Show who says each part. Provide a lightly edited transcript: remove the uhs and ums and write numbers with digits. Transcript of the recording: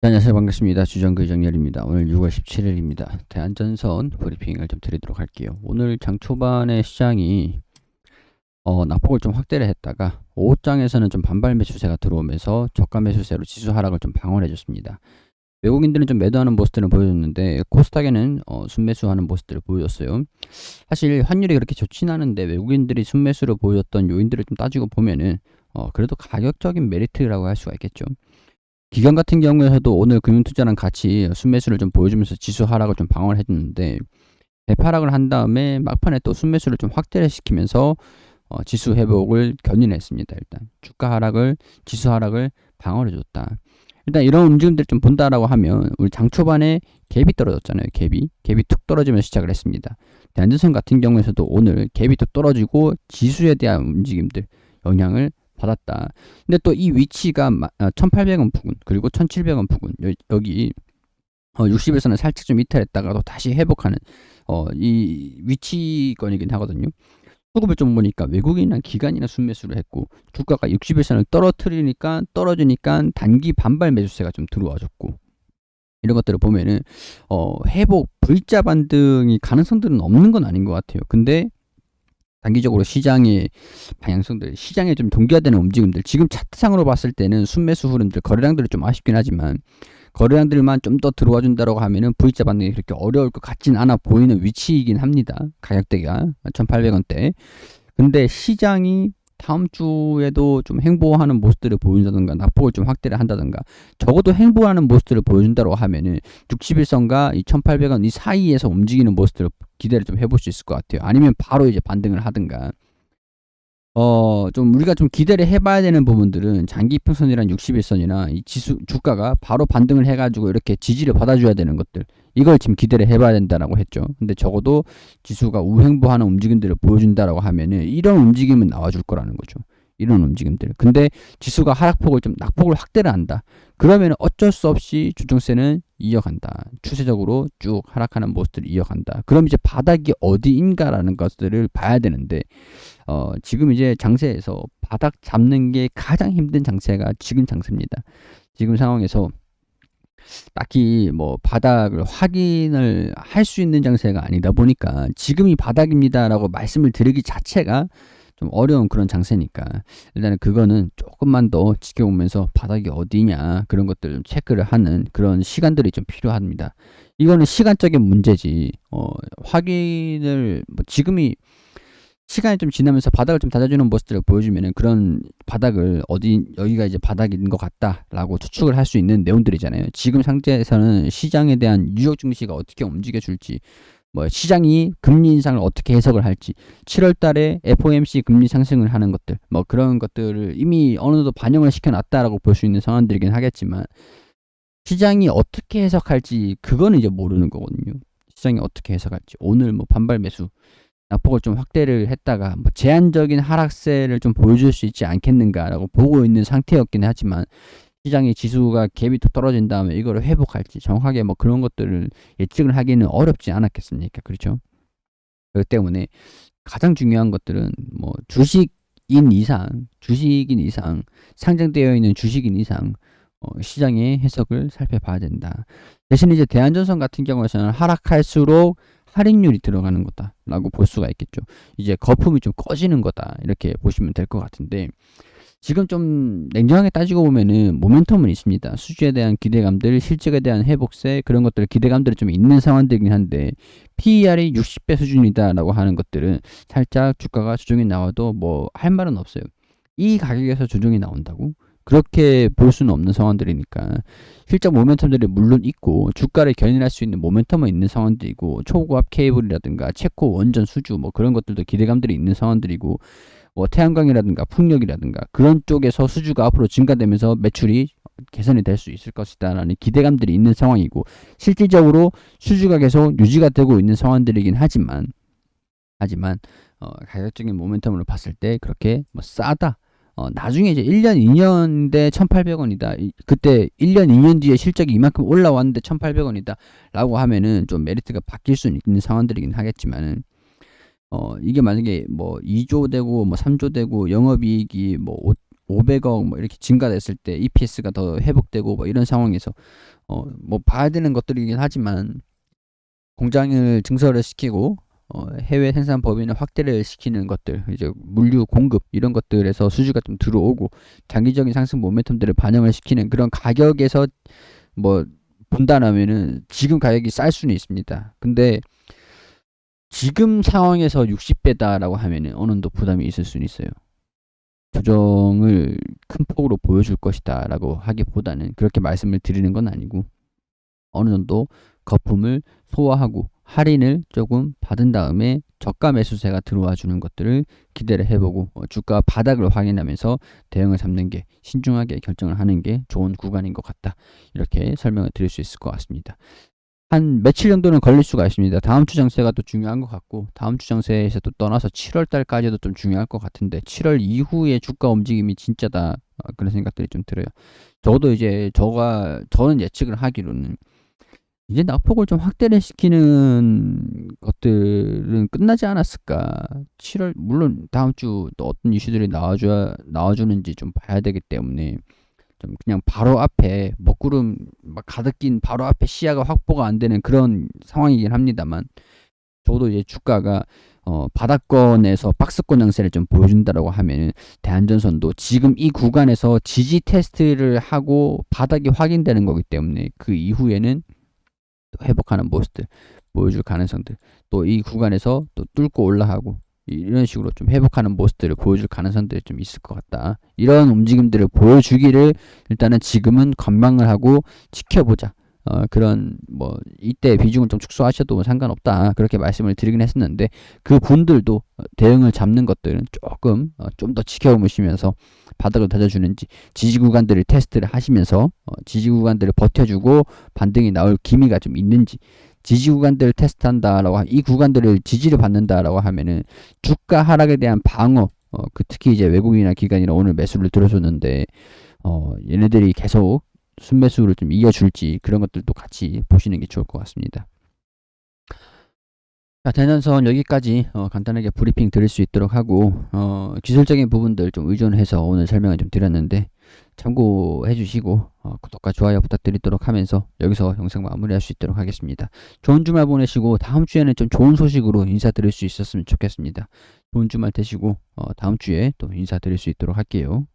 Speaker 1: 네, 안녕하세요. 반갑습니다. 주정글 정렬입니다. 오늘 6월 17일입니다. 대한전선 브리핑을 좀 드리도록 할게요. 오늘 장 초반에 시장이 낙폭을 좀 확대를 했다가 5장에서는 좀 반발 매수세가 들어오면서 저가 매수세로 지수 하락을 좀 방어해 줬습니다. 외국인들은 좀 매도하는 모습들을 보여줬는데 코스닥에는 순매수하는 모습들을 보여줬어요. 사실 환율이 그렇게 좋진 않은데 외국인들이 순매수를 보여줬던 요인들을 좀 따지고 보면은 그래도 가격적인 메리트라고 할 수가 있겠죠. 기관 같은 경우에서도 오늘 금융투자랑 같이 순매수를 좀 보여주면서 지수 하락을 좀 방어를 해줬는데 대파락을 한 다음에 막판에 또 순매수를 좀 확대를 시키면서 지수 회복을 견인했습니다. 일단 주가 하락을 지수 하락을 방어를 해줬다. 일단 이런 움직임들 좀 본다라고 하면 우리 장 초반에 갭이 떨어졌잖아요. 갭이 툭 떨어지면서 시작을 했습니다. 대한전선 같은 경우에서도 오늘 갭이 툭 떨어지고 지수에 대한 움직임들 영향을 받았다. 근데 또 이 위치가 1800원 부근 그리고 1700원 부근 여기 60에서는 살짝 좀 이탈했다가도 다시 회복하는 이 위치권이긴 하거든요. 수급을 좀 보니까 외국인이나 기관이나 순매수를 했고 주가가 60일선을 떨어지니까 단기 반발 매수세가 좀 들어와줬고 이런 것들을 보면은 회복 V자 반등이 가능성들은 없는 건 아닌 것 같아요. 근데 단기적으로 시장의 방향성들, 시장에 좀 동기화되는 움직임들, 지금 차트상으로 봤을 때는 순매수 흐름들, 거래량들이 좀 아쉽긴 하지만 거래량들만 좀 더 들어와 준다라고 하면은 V자 반등이 그렇게 어려울 것 같진 않아 보이는 위치이긴 합니다. 가격대가 1,800원대. 근데 시장이 다음 주에도 좀 행보하는 모습들을 보여준다든가 낙폭을 좀 확대를 한다든가 적어도 행보하는 모습들을 보여준다고 하면은 60일선과 이 1800원 이 사이에서 움직이는 모습들을 기대를 좀 해볼 수 있을 것 같아요. 아니면 바로 이제 반등을 하든가 좀 우리가 좀 기대를 해봐야 되는 부분들은 장기평선이란 60일선이나 이 지수 주가가 바로 반등을 해가지고 이렇게 지지를 받아줘야 되는 것들 이걸 지금 기대를 해봐야 된다라고 했죠. 근데 적어도 지수가 우행보하는 움직임들을 보여준다라고 하면은 이런 움직임은 나와줄 거라는 거죠. 이런 움직임들. 근데 지수가 하락폭을 좀 낙폭을 확대를 한다. 그러면 어쩔 수 없이 주정세는 이어간다. 추세적으로 쭉 하락하는 모습들을 이어간다. 그럼 이제 바닥이 어디인가라는 것들을 봐야 되는데 지금 이제 장세에서 바닥 잡는 게 가장 힘든 장세가 지금 장세입니다. 지금 상황에서 딱히 뭐 바닥을 확인을 할 수 있는 장세가 아니다 보니까 지금이 바닥입니다라고 말씀을 드리기 자체가 좀 어려운 그런 장세니까 일단은 그거는 조금만 더 지켜보면서 바닥이 어디냐 그런 것들 좀 체크를 하는 그런 시간들이 좀 필요합니다. 이거는 시간적인 문제지 확인을 뭐 지금이 시간이 좀 지나면서 바닥을 좀 다져주는 모습들을 보여주면은 그런 바닥을 여기가 이제 바닥인 것 같다라고 추측을 할 수 있는 내용들이잖아요. 지금 상태에서는 시장에 대한 뉴욕 증시가 어떻게 움직여줄지, 뭐 시장이 금리 인상을 어떻게 해석을 할지, 7월달에 FOMC 금리 상승을 하는 것들, 뭐 그런 것들을 이미 어느 정도 반영을 시켜놨다라고 볼 수 있는 상황들이긴 하겠지만 시장이 어떻게 해석할지 그거는 이제 모르는 거거든요. 시장이 어떻게 해석할지 오늘 뭐 반발 매수 낙폭을 좀 확대를 했다가 뭐 제한적인 하락세를 좀 보여줄 수 있지 않겠는가라고 보고 있는 상태였긴 하지만 시장의 지수가 갭이 또 떨어진 다음에 이거를 회복할지 정확하게 뭐 그런 것들을 예측을 하기는 어렵지 않았겠습니까? 그렇죠? 그렇기 때문에 가장 중요한 것들은 뭐 주식인 이상 상장되어 있는 주식인 이상 시장의 해석을 살펴봐야 된다. 대신 이제 대한전선 같은 경우에는 하락할수록 할인율이 들어가는 거다라고 볼 수가 있겠죠. 이제 거품이 좀 꺼지는 거다 이렇게 보시면 될 것 같은데 지금 좀 냉정하게 따지고 보면은 모멘텀은 있습니다. 수주에 대한 기대감들, 실적에 대한 회복세 그런 것들 기대감들이 좀 있는 상황들이긴 한데 PER이 60배 수준이다라고 하는 것들은 살짝 주가가 조정이 나와도 뭐 할 말은 없어요. 이 가격에서 조정이 나온다고? 그렇게 볼 수는 없는 상황들이니까 실적 모멘텀들이 물론 있고 주가를 견인할 수 있는 모멘텀은 있는 상황들이고 초고압 케이블이라든가 체코 원전 수주 뭐 그런 것들도 기대감들이 있는 상황들이고 뭐 태양광이라든가 풍력이라든가 그런 쪽에서 수주가 앞으로 증가되면서 매출이 개선이 될 수 있을 것이다라는 기대감들이 있는 상황이고 실질적으로 수주가 계속 유지가 되고 있는 상황들이긴 하지만 가격적인 모멘텀으로 봤을 때 그렇게 뭐 싸다 나중에 이제 1년, 2년대 1,800원이다. 그때 1년, 2년 뒤에 실적이 이만큼 올라왔는데 1,800원이다. 라고 하면은 좀 메리트가 바뀔 수 있는 상황들이긴 하겠지만은, 이게 만약에 뭐 2조 되고 뭐 3조 되고 영업이익이 뭐 500억 뭐 이렇게 증가됐을 때 EPS가 더 회복되고 뭐 이런 상황에서 뭐 봐야 되는 것들이긴 하지만 공장을 증설을 시키고 해외 생산 범위를 확대를 시키는 것들, 이제 물류 공급 이런 것들에서 수주가 좀 들어오고 장기적인 상승 모멘텀들을 반영을 시키는 그런 가격에서 뭐 본다라면은 지금 가격이 쌀 수는 있습니다. 근데 지금 상황에서 60배다라고 하면은 어느 정도 부담이 있을 수는 있어요. 조정을 큰 폭으로 보여줄 것이다라고 하기보다는 그렇게 말씀을 드리는 건 아니고 어느 정도 거품을 소화하고 할인을 조금 받은 다음에 저가 매수세가 들어와 주는 것들을 기대를 해보고 주가 바닥을 확인하면서 대응을 잡는 게 신중하게 결정을 하는 게 좋은 구간인 것 같다. 이렇게 설명을 드릴 수 있을 것 같습니다. 한 며칠 정도는 걸릴 수가 있습니다. 다음 주 장세가 또 중요한 것 같고 다음 주 장세에서 또 떠나서 7월 달까지도 좀 중요할 것 같은데 7월 이후에 주가 움직임이 진짜다 그런 생각들이 좀 들어요. 저도 이제 저는 예측을 하기로는 이제 낙폭을 좀 확대를 시키는 것들은 끝나지 않았을까. 7월 물론 다음 주 또 어떤 이슈들이 나와주는지 좀 봐야 되기 때문에 좀 그냥 바로 앞에 먹구름 막 가득 낀 바로 앞에 시야가 확보가 안 되는 그런 상황이긴 합니다만 저도 이제 주가가 바닥권에서 박스권 양세를 좀 보여준다라고 하면은 대한전선도 지금 이 구간에서 지지 테스트를 하고 바닥이 확인되는 거기 때문에 그 이후에는 또 회복하는 모습들 보여줄 가능성들 또 이 구간에서 또 뚫고 올라가고 이런 식으로 좀 회복하는 모습들을 보여줄 가능성들이 좀 있을 것 같다. 이런 움직임들을 보여주기를 일단은 지금은 관망을 하고 지켜보자. 그런 뭐 이때 비중을 좀 축소하셔도 상관없다. 그렇게 말씀을 드리긴 했었는데 그 분들도 대응을 잡는 것들은 조금 좀 더 지켜보시면서 바닥을 다져주는지 지지 구간들을 테스트를 하시면서 지지 구간들을 버텨주고 반등이 나올 기미가 좀 있는지 지지 구간들을 테스트한다라고 이 구간들을 지지를 받는다라고 하면은 주가 하락에 대한 방어 특히 이제 외국인이나 기관이나 오늘 매수를 들어줬는데 얘네들이 계속 순매수를 좀 이어줄지 그런 것들도 같이 보시는 게 좋을 것 같습니다. 자, 대전선 여기까지 간단하게 브리핑 드릴 수 있도록 하고 기술적인 부분들 좀 의존해서 오늘 설명을 좀 드렸는데 참고해 주시고 구독과 좋아요 부탁드리도록 하면서 여기서 영상 마무리할 수 있도록 하겠습니다. 좋은 주말 보내시고 다음 주에는 좀 좋은 소식으로 인사드릴 수 있었으면 좋겠습니다. 좋은 주말 되시고 다음 주에 또 인사드릴 수 있도록 할게요.